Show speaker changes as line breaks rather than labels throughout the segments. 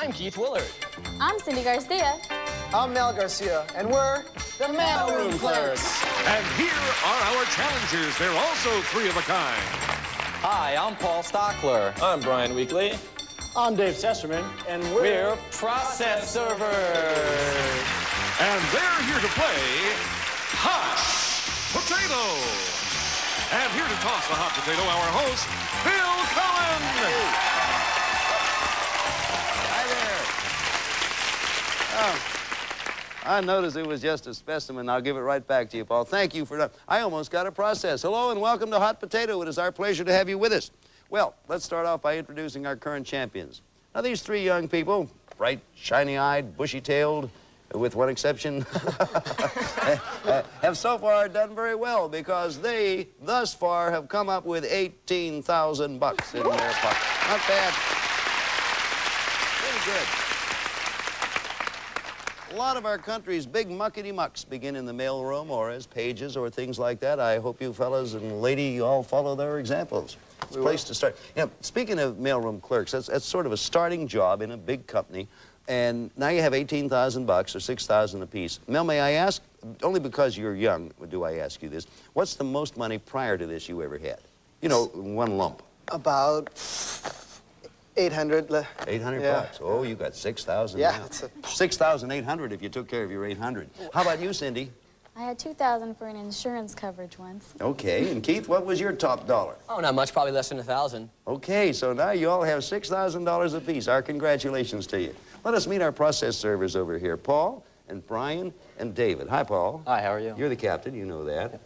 I'm Keith Willard.
I'm Cindi Garcia.
I'm Mel Garcia, and we're the Mailroom Clerks.
And here are our challengers. They're also three of a kind.
Hi, I'm Paul Stockler.
I'm Brian Weekly.
I'm Dave Sesterman, and
We're process servers.
And they're here to play Hot Potato. And here to toss the hot potato, our host, Bill Cullen.
Hi there. I noticed it was just a specimen. I'll give it right back to you, Paul. Thank you for that. I almost got a process. Hello and welcome to Hot Potato. It is our pleasure to have you with us. Well, let's start off by introducing our current champions. Now, these three young people, bright, shiny-eyed, bushy-tailed, with one exception, have so far done very well because they, thus far, have come up with $18,000 in their pocket. Not bad. Pretty good. A lot of our country's big muckety-mucks begin in the mailroom or as pages or things like that. I hope you fellas and lady you all follow their examples. It's a place to start. You know, speaking of mailroom clerks, that's sort of a starting job in a big company. And now you have $18,000 or $6,000 apiece. Mel, may I ask, only because you're young, do I ask you this, what's the most money prior to this you ever had? You know, one lump.
About 800.
800
yeah.
bucks. Oh, you got 6,000
Yeah,
now.
it's a...
6,800 if you took care of your 800. How about you, Cindi?
I had $2,000 for an insurance coverage once.
Okay, and Keith, what was your top dollar?
Oh, not much, probably less than 1,000.
Okay, so now you all have $6,000 apiece. Our congratulations to you. Let us meet our process servers over here, Paul and Brian and David. Hi, Paul.
Hi, how are you?
You're the captain, you know that.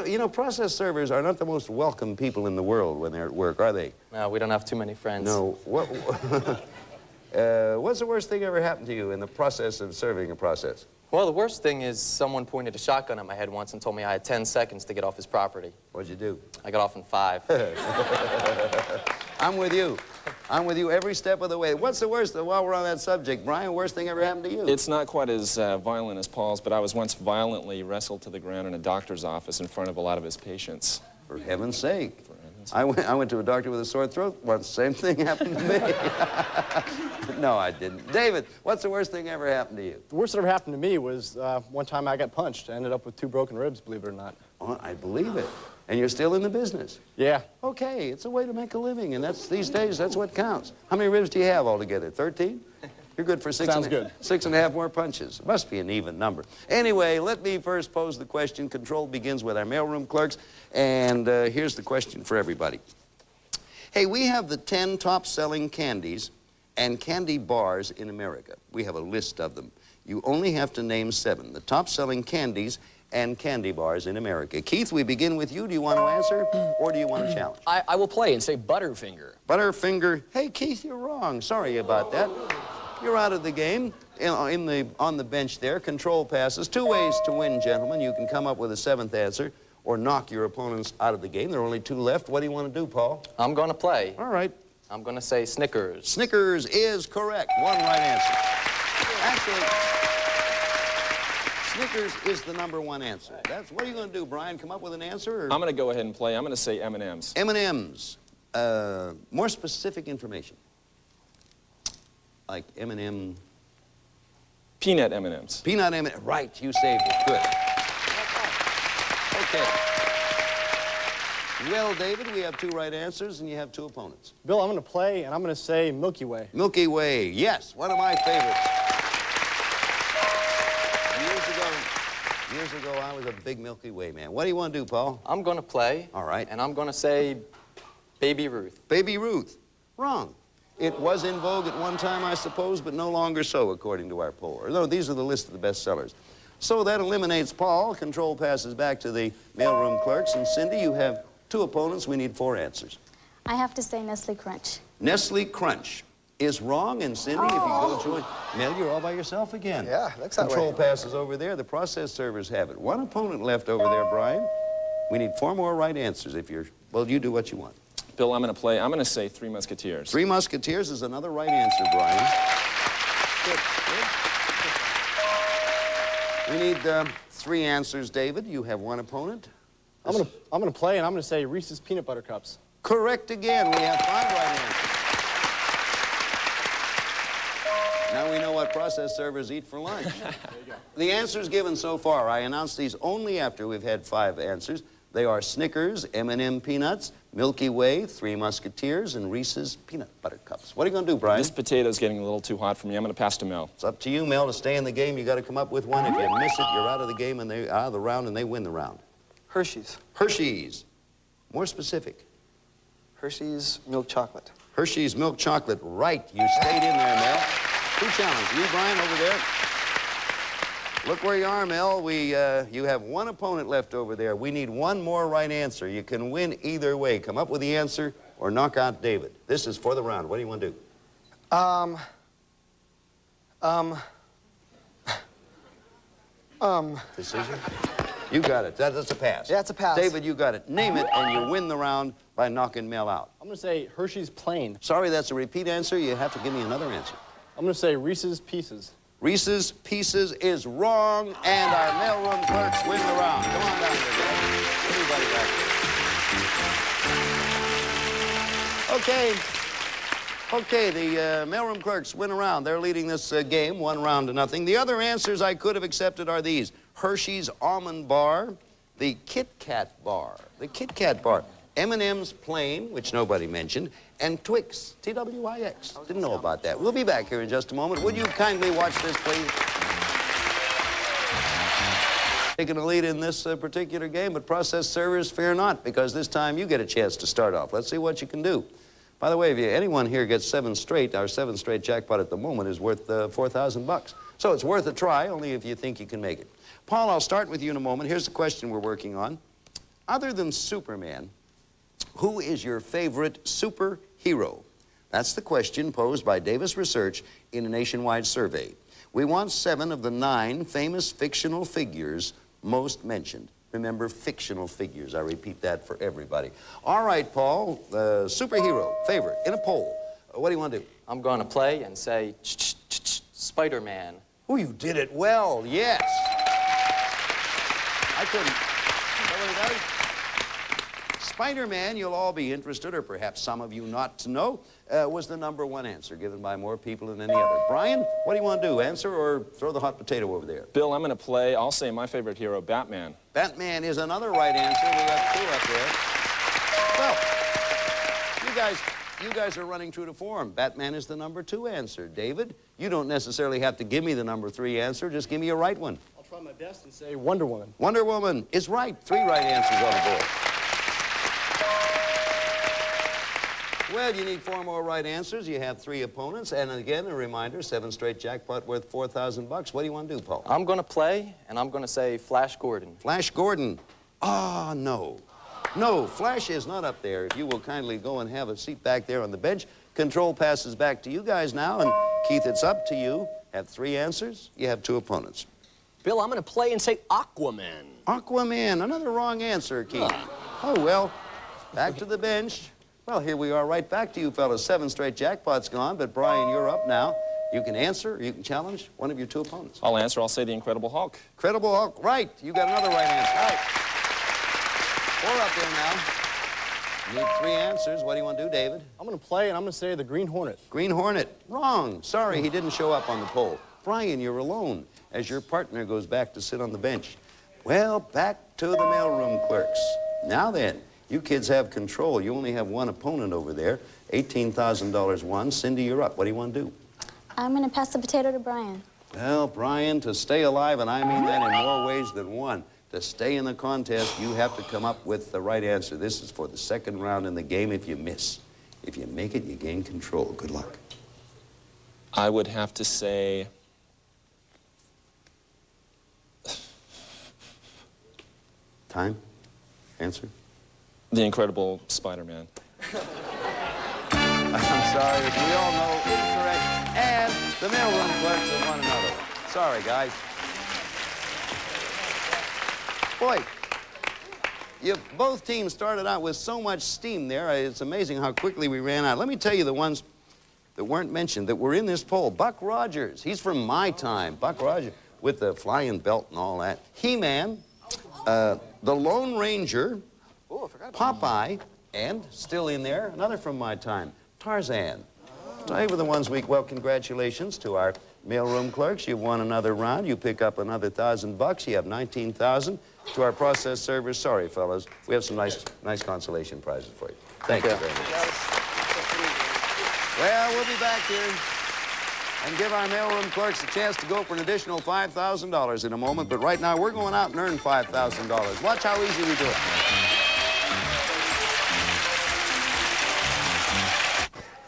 You know, process servers are not the most welcome people in the world when they're at work, are they?
No, we don't have too many friends.
No. What's the worst thing ever happened to you in the process of serving a process?
Well, the worst thing is someone pointed a shotgun at my head once and told me I had 10 seconds to get off his property.
What'd you do?
I got off in 5.
I'm with you. I'm with you every step of the way. What's the worst, while we're on that subject, Brian, worst thing ever happened to you?
It's not quite as violent as Paul's, but I was once violently wrestled to the ground in a doctor's office in front of a lot of his patients.
For heaven's sake.
For heaven's sake.
I went to a doctor with a sore throat once. Same thing happened to me. No, I didn't. David, what's the worst thing ever happened to you?
The worst that ever happened to me was one time I got punched. I ended up with 2 broken ribs, believe it or not.
Oh, I believe it. And you're still in the business?
Yeah.
Okay, it's a way to make a living, and these days, that's what counts. How many ribs do you have altogether? 13? You're good for 6
Sounds good.
6.5 more punches. It must be an even number. Anyway, let me first pose the question. Control begins with our mailroom clerks, and here's the question for everybody. Hey, we have the 10 top-selling candies and candy bars in America. We have a list of them. You only have to name 7. The top-selling candies and candy bars in America. Keith, we begin with you. Do you want to answer, or do you want to challenge?
I will play and say Butterfinger.
Butterfinger. Hey, Keith, you're wrong. Sorry about that. You're out of the game. On the bench there, control passes. 2 ways to win, gentlemen. You can come up with a 7th answer or knock your opponents out of the game. There are only 2 left. What do you want to do, Paul?
I'm going to play.
All right.
I'm going to say Snickers.
Snickers is correct. 1 right answer. Actually, Snickers is the #1 answer. What are you going to do, Brian? Come up with an answer? Or?
I'm going to go ahead and play. I'm going to say M&M's.
M&M's. More specific information. Like M&M.
Peanut M&M's.
Peanut M&M. Right, you saved it. Good. Okay. Well, David, we have 2 right answers, and you have 2 opponents.
Bill, I'm going to play, and I'm going to say Milky Way.
Milky Way. Yes, one of my favorites. Years ago, I was a big Milky Way man. What do you want to do, Paul?
I'm going to play.
All right.
And I'm going to say Baby Ruth.
Baby Ruth. Wrong. It was in vogue at one time, I suppose, but no longer so, according to our poll. No, these are the list of the best sellers. So that eliminates Paul. Control passes back to the mailroom clerks. And Cindi, you have 2 opponents. We need 4 answers.
I have to say Nestle Crunch.
Nestle Crunch is wrong, and Cindi, if you go join... Mel, you're all by yourself again.
Yeah, looks that way.
Control passes over there. The process servers have it. 1 opponent left over there, Brian. We need 4 more right answers if you're... Well, you do what you want.
Bill, I'm going to play. I'm going to say 3 Musketeers.
3 Musketeers is another right answer, Brian. Good. We need 3 answers, David. You have 1 opponent.
I'm gonna play, and I'm gonna say Reese's Peanut Butter Cups.
Correct again. We have 5 right answers. Now we know what processed servers eat for lunch. The answers given so far, I announced these only after we've had 5 answers. They are Snickers, M&M Peanuts, Milky Way, Three Musketeers, and Reese's Peanut Butter Cups. What are you going to do, Brian?
This potato's getting a little too hot for me. I'm going to pass to Mel.
It's up to you, Mel, to stay in the game. You got to come up with one. If you miss it, you're out of the game and out of the round, and they win the round.
Hershey's.
Hershey's. More specific.
Hershey's milk chocolate.
Hershey's milk chocolate. Right. You stayed in there, Mel. Who challenged you, Brian, over there? Look where you are, Mel. You have one opponent left over there. We need one more right answer. You can win either way. Come up with the answer or knock out David. This is for the round. What do you want to do? Decision? You got it. That's a pass.
Yeah, it's a pass.
David, you got it. Name it, and you win the round by knocking Mel out.
I'm going to say Hershey's Plain.
Sorry, that's a repeat answer. You have to give me another answer.
I'm going to say Reese's Pieces.
Reese's Pieces is wrong, and our mailroom clerks win the round. Come on down here, guys. Everybody back here. Okay, the mailroom clerks win a round. They're leading this game 1 round to nothing. The other answers I could have accepted are these. Hershey's Almond Bar, the Kit Kat Bar, M&M's Plain, which nobody mentioned, and Twix, T-W-I-X. Didn't know about that. We'll be back here in just a moment. Would you kindly watch this, please? Taking a lead in this particular game, but processed servers, fear not, because this time you get a chance to start off. Let's see what you can do. By the way, if anyone here gets 7 straight, our 7 straight jackpot at the moment is worth $4,000. So it's worth a try, only if you think you can make it. Paul, I'll start with you in a moment. Here's the question we're working on. Other than Superman, who is your favorite superhero? That's the question posed by Davis Research in a nationwide survey. We want 7 of the 9 famous fictional figures most mentioned. Remember, fictional figures. I repeat that for everybody. All right, Paul, superhero, favorite, in a poll. What do you want to do?
I'm going to play and say Spider-Man.
Oh, you did it well, yes. I couldn't. Is that what it does? Spider-Man, you'll all be interested, or perhaps some of you not to know, was the #1 answer given by more people than any other. Brian, what do you want to do? Answer or throw the hot potato over there?
Bill, I'm going to play. I'll say my favorite hero, Batman.
Batman is another right answer. We got 2 up there. Well, you guys are running true to form. Batman is the #2 answer. David, you don't necessarily have to give me the #3 answer. Just give me a right one.
I'll try my best and say Wonder Woman.
Wonder Woman is right. 3 right answers on the board. Well, you need 4 more right answers. You have 3 opponents. And again, a reminder, 7 straight jackpot worth $4,000. What do you want to do, Paul?
I'm going to play, and I'm going to say Flash Gordon.
Flash Gordon. Ah, no. No, Flash is not up there. If you will kindly go and have a seat back there on the bench. Control passes back to you guys now. And Keith, it's up to you. Have 3 answers. You have 2 opponents.
Bill, I'm going to play and say Aquaman.
Aquaman. Another wrong answer, Keith. Oh, well, back to the bench. Well, here we are right back to you, fellas. 7 straight jackpots gone, but Brian, you're up now. You can answer or you can challenge one of your 2 opponents.
I'll answer. I'll say the Incredible Hulk.
Incredible Hulk. Right. You got another right answer. All right. 4 up there now. You need 3 answers. What do you want to do, David?
I'm going to play, and I'm going to say the Green Hornet.
Green Hornet. Wrong. Sorry, he didn't show up on the poll. Brian, you're alone as your partner goes back to sit on the bench. Well, back to the mailroom clerks. Now then, you kids have control. You only have 1 opponent over there. $18,000 won. Cindy, you're up. What do you want to do?
I'm going to pass the potato to Brian.
Well, Brian, to stay alive, and I mean that in more ways than one, to stay in the contest, you have to come up with the right answer. This is for the 2nd round in the game if you miss. If you make it, you gain control. Good luck.
I would have to say...
Time? Answer?
The Incredible Spider-Man.
I'm sorry, as we all know, incorrect. And the mailroom clerks have won another one. Sorry, guys. Boy, both teams started out with so much steam there. It's amazing how quickly we ran out. Let me tell you the ones that weren't mentioned that were in this poll. Buck Rogers. He's from my time. Buck Rogers with the flying belt and all that. He-Man, the Lone Ranger, Popeye, and still in there, another from my time, Tarzan. They were the ones well, congratulations to our mailroom clerks. You've won another round. You pick up another $1,000. You have $19,000. To our process servers, sorry, fellas, we have some nice consolation prizes for you. Thank you very much. Well, we'll be back here and give our mailroom clerks a chance to go for an additional $5,000 in a moment. But right now, we're going out and earn $5,000. Watch how easy we do it.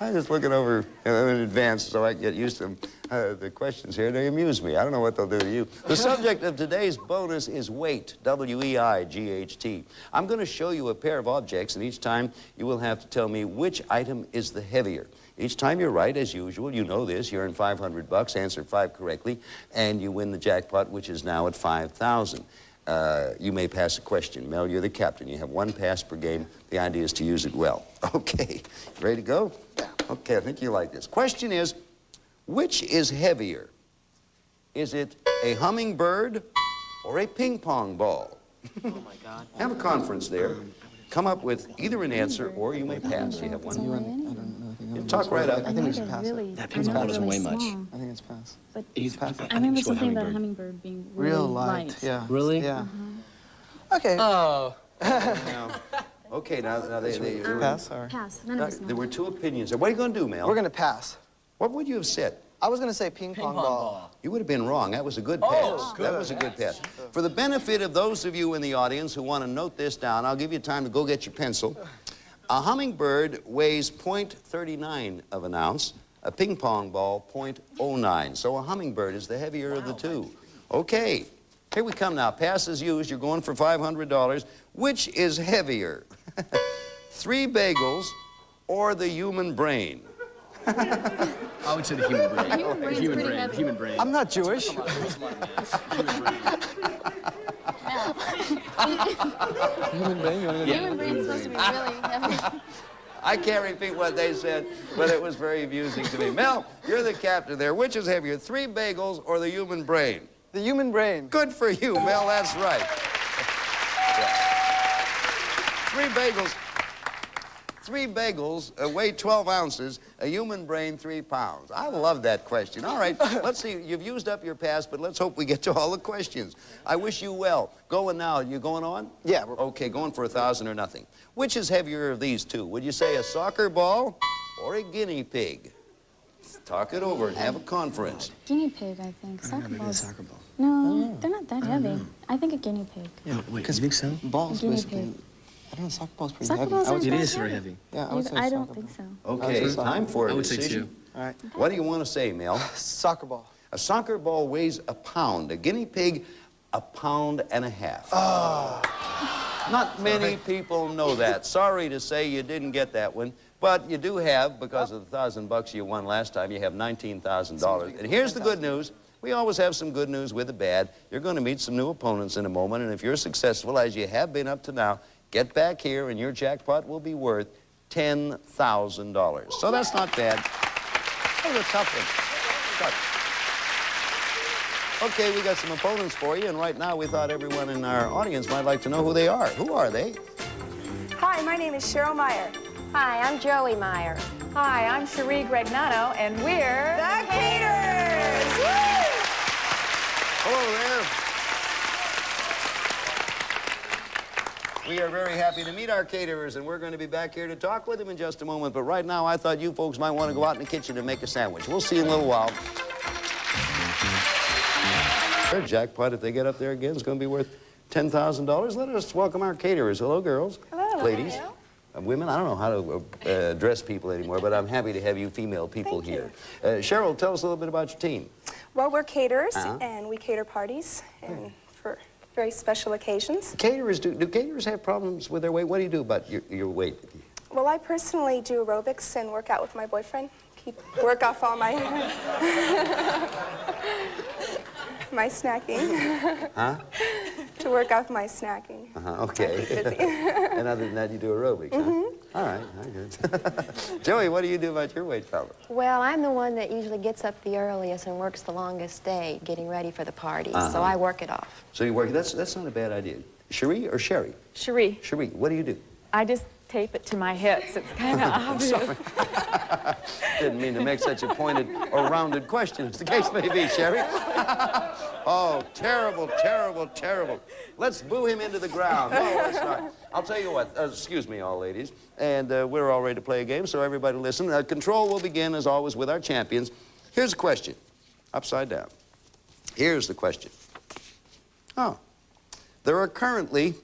I'm just looking over in advance so I can get used to the questions here. They amuse me. I don't know what they'll do to you. The subject of today's bonus is weight, W-E-I-G-H-T. I'm going to show you a pair of objects, and each time you will have to tell me which item is the heavier. Each time you're right, as usual, you know this, you earn $500, answer 5 correctly, and you win the jackpot, which is now at $5,000. You may pass a question. Mel, you're the captain. You have 1 pass per game. The idea is to use it well. Okay, ready to go? Yeah. Okay, I think you like this. Question is, which is heavier? Is it a hummingbird or a ping pong ball?
Oh, my God.
Have a conference there. Come up with either an answer or you may pass. You have one. Talk right up.
I think we should pass it.
That ping pong doesn't weigh much.
I think it's pass.
But
He's
pass it.
I remember something about a hummingbird being really
Real light. Yeah.
Really?
Yeah.
Okay.
Oh.
Okay, now there
Pass or?
Pass. None of us know.
were 2 opinions. What are you going to do, Mel?
We're going to pass.
What would you have said?
I was going to say ping pong ball.
You would have been wrong. That was a good pass. That was a good pass. For the benefit of those of you in the audience who want to note this down, I'll give you time to go get your pencil. A hummingbird weighs 0.39 of an ounce, a ping pong ball 0.09. So a hummingbird is the heavier of the two. Okay, here we come now. Pass is used. You're going for $500. Which is heavier? 3 bagels or the human brain?
I would say the human brain.
Human brain's pretty heavy.
Human brain.
I'm not Jewish.
Human brain's supposed to be really heavy.
I can't repeat what they said, but it was very amusing to me. Mel, you're the captain there. Which is heavier, 3 bagels or the human brain?
The human brain.
Good for you, Mel. That's right. Yeah. 3 bagels weigh 12 ounces, a human brain 3 pounds. I love that question. All right, let's see. You've used up your pass, but let's hope we get to all the questions. I wish you well. Going now. You going on?
Yeah.
Okay, going for 1,000 or nothing. Which is heavier of these two? Would you say a soccer ball or a guinea pig? Talk it over and have a conference.
Guinea pig, I think. Soccer balls.
Soccer ball.
No, they're not that heavy. I think a guinea pig.
Yeah, wait, you think so?
Balls
Guinea
basically.
pig.
I don't know, soccer ball's pretty
Soccer
heavy.
balls
I would,
aren't
It
that
is very heavy.
yeah, I would say
I don't
soccer
think
ball.
so.
Okay,
soccer.
time for
I
a
would say
decision.
2.
All right.
What do you want to say, Mel?
Soccer ball.
A soccer ball weighs a pound. A guinea pig, 1.5 pounds. Not many people know that. Sorry to say you didn't get that one, but you do have, because of the $1,000 you won last time, you have $19,000. And here's the good news. We always have some good news with the bad. You're going to meet some new opponents in a moment, and if you're successful, as you have been up to now, get back here and your jackpot will be worth $10,000. So that's not bad. That was a tough one. Tough. Okay, we got some opponents for you, and right now we thought everyone in our audience might like to know who they are. Who are they?
Hi, my name is Cheryl Meyer.
Hi, I'm Joey Meyer.
Hi, I'm Cherie Gregnano, and we're the Caterers! Woo!
Hello there. We are very happy to meet our caterers, and we're going to be back here to talk with them in just a moment. But right now, I thought you folks might want to go out in the kitchen and make a sandwich. We'll see you in a little while. Their jackpot, if they get up there again, is going to be worth $10,000. Let us welcome our caterers. Hello, girls.
Hello.
Ladies.
Hello.
Women, I don't know how to address people anymore, but I'm happy to have you female people here. Cheryl, tell us a little bit about your team.
Well, we're caterers, and we cater parties and for very special occasions.
Caterers, do caterers have problems with their weight? What do you do about your weight?
Well, I personally do aerobics and work out with my boyfriend. Work off all my my snacking.
Huh?
To work off my snacking.
Okay. And other than that, you do aerobics, huh? All right, very good. Joey, what do you do about your weight problem?
Well, I'm the one that usually gets up the earliest and works the longest day getting ready for the party, so I work it off.
So you work, that's not a bad idea. Cherie or Sherry?
Cherie.
Cherie, what do you do?
I just
tape it to my hips. It's kind of obvious.
Didn't mean to make such a pointed or rounded question, as the case may be, Sherry. Oh, terrible, terrible, terrible. Let's boo him into the ground. No, let's not. I'll tell you what. Excuse me, all ladies. And we're all ready to play a game, so everybody listen. Control will begin, as always, with our champions. Here's a question. Upside down. Here's the question. Oh. There are currently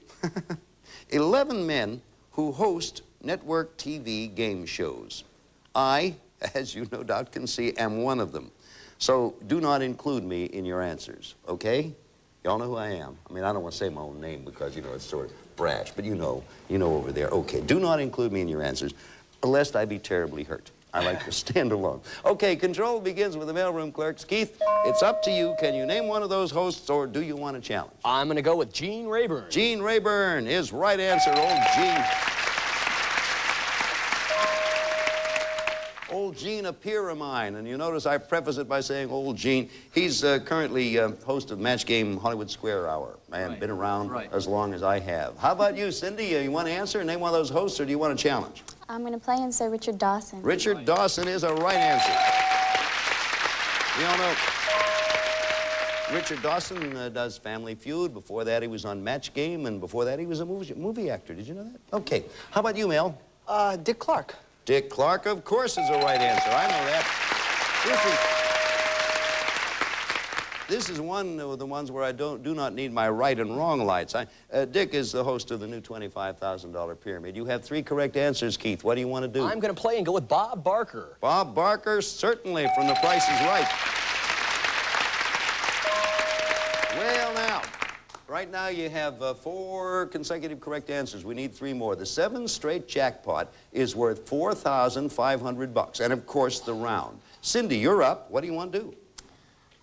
11 men who host network TV game shows. I, as you no doubt can see, am one of them. So do not include me in your answers, okay? Y'all know who I am. I mean, I don't want to say my own name because, you know, it's sort of brash, but you know over there. Okay, do not include me in your answers, lest I be terribly hurt. I like to stand alone. Okay, control begins with the mailroom clerks. Keith, it's up to you. Can you name one of those hosts, or do you want a challenge?
I'm going to go with Gene Rayburn.
Gene Rayburn is right answer. Old Gene. Old Gene, a peer of mine, and you notice I preface it by saying old Gene. He's currently host of Match Game Hollywood Square Hour, and been around as long as I have. How about you, Cindy? You want to answer? Name one of those hosts, or do you want a challenge?
I'm going to play and say Richard Dawson.
Richard Dawson is a right answer. We all know Richard Dawson does Family Feud. Before that, he was on Match Game, and before that, he was a movie actor. Did you know that? Okay. How about you, Mel?
Dick Clark.
Dick Clark, of course, is a right answer. I know that. This is one of the ones where I do not need my right and wrong lights. Dick is the host of the new $25,000 pyramid. You have 3 correct answers, Keith. What do you want to do?
I'm going to play and go with Bob Barker.
Bob Barker, certainly, from The Price is Right. Well, now, right now you have 4 consecutive correct answers. We need 3 more. The 7 straight jackpot is worth $4,500, and of course the round. Cindy, you're up. What do you want to do?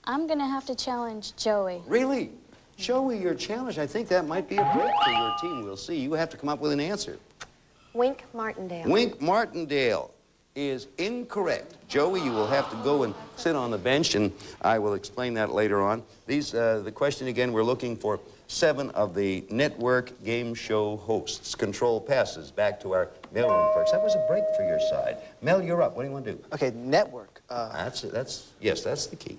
I'm going to have to challenge Joey.
Really? Joey, your challenge. I think that might be a break for your team. We'll see. You have to come up with an answer.
Wink Martindale.
Wink Martindale is incorrect. Joey, you will have to go and sit on the bench, and I will explain that later on. The question again, we're looking for 7 of the network game show hosts. Control passes back to our mailroom clerks. That was a break for your side. Mel, you're up. What do you want to do?
Okay, network.
That's the key.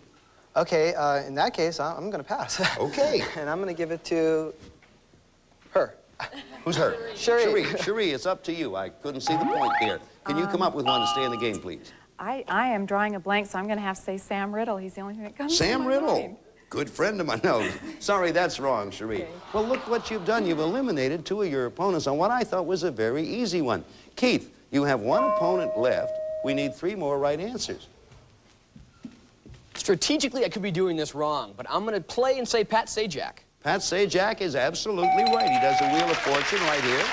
Okay, in that case, I'm going to pass.
Okay.
And I'm going to give it to her.
Who's her?
Cherie.
Cherie, it's up to you. I couldn't see the point there. Can you come up with one to stay in the game, please?
I am drawing a blank, so I'm going to have to say Sam Riddle. He's the only thing that comes to
Sam
my
Riddle.
mind.
Good friend of mine. No, sorry, that's wrong, Cherie.
Okay.
Well, look what you've done. You've eliminated 2 of your opponents on what I thought was a very easy one. Keith, you have 1 opponent left. We need 3 more right answers.
Strategically, I could be doing this wrong, but I'm going to play and say Pat Sajak.
Pat Sajak is absolutely right. He does a Wheel of Fortune right here.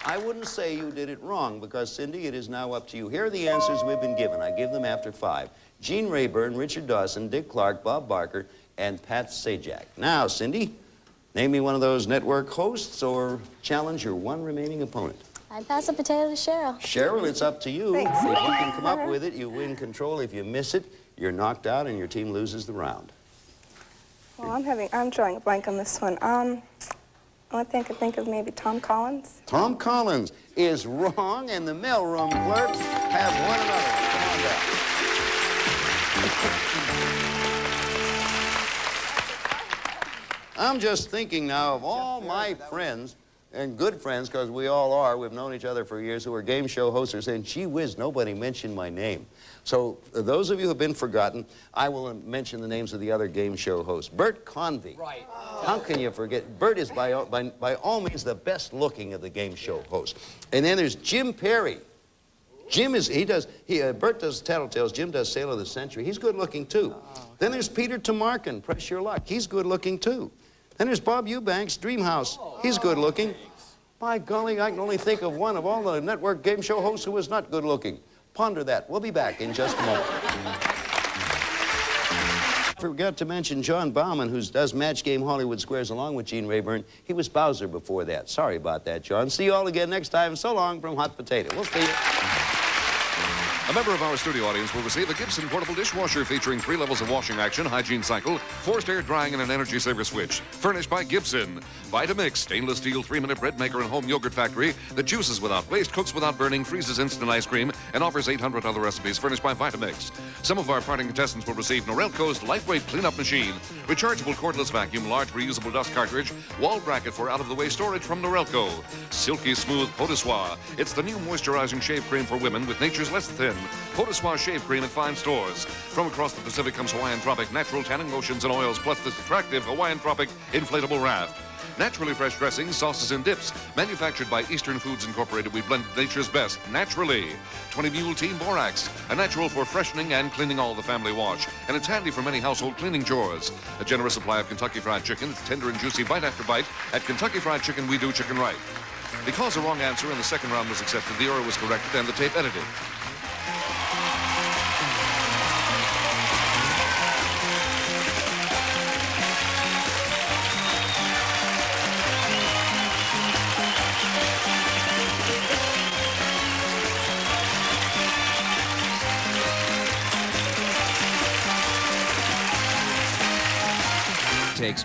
I wouldn't say you did it wrong because, Cindy, it is now up to you. Here are the answers we've been given. I give them after 5. Gene Rayburn, Richard Dawson, Dick Clark, Bob Barker, and Pat Sajak. Now, Cindy, name me one of those network hosts or challenge your 1 remaining opponent.
I pass a potato to Cheryl.
Cheryl, it's up to you.
Thanks.
If you can come up with it, you win control. If you miss it, you're knocked out and your team loses the round.
Well, I'm drawing a blank on this one. I could think of maybe Tom Collins.
Tom Collins is wrong, and the mailroom clerks have one another. Come on down. I'm just thinking now of all my friends, and good friends, because we all are. We've known each other for years, who are game show hosts, are saying, gee whiz, nobody mentioned my name. So those of you who have been forgotten, I will mention the names of the other game show hosts. Bert Convey. Right. How can you forget? Bert is by all means the best looking of the game show hosts. And then there's Jim Perry. Bert does Tattletales, Jim does Sail of the Century. He's good looking too. Then there's Peter Tomarkin, Press Your Luck. He's good looking too. Then there's Bob Eubanks, Dreamhouse. He's good looking. By golly, I can only think of one of all the network game show hosts who is not good looking. Ponder that. We'll be back in just a moment. Forgot to mention John Bauman, who does Match Game Hollywood Squares along with Gene Rayburn. He was Bowser before that. Sorry about that, John. See you all again next time. So long from Hot Potato. We'll see you.
A member of our studio audience will receive a Gibson portable dishwasher featuring 3 levels of washing action, hygiene cycle, forced air drying, and an energy saver switch. Furnished by Gibson. Vitamix, stainless steel 3-minute bread maker and home yogurt factory that juices without waste, cooks without burning, freezes instant ice cream, and offers 800 other recipes. Furnished by Vitamix. Some of our parting contestants will receive Norelco's lightweight cleanup machine, rechargeable cordless vacuum, large reusable dust cartridge, wall bracket for out-of-the-way storage from Norelco. Silky smooth Potissoir. It's the new moisturizing shave cream for women with nature's less thin. Potissoir shave cream at fine stores. From across the Pacific comes Hawaiian Tropic natural tanning lotions and oils, plus this attractive Hawaiian Tropic inflatable raft. Naturally fresh dressings, sauces, and dips. Manufactured by Eastern Foods Incorporated, we blend nature's best, naturally. 20 Mule Team Borax, a natural for freshening and cleaning all the family wash. And it's handy for many household cleaning chores. A generous supply of Kentucky Fried Chicken. It's tender and juicy bite after bite. At Kentucky Fried Chicken, we do chicken right. Because the wrong answer in the second round was accepted, the error was corrected and the tape edited.
Takes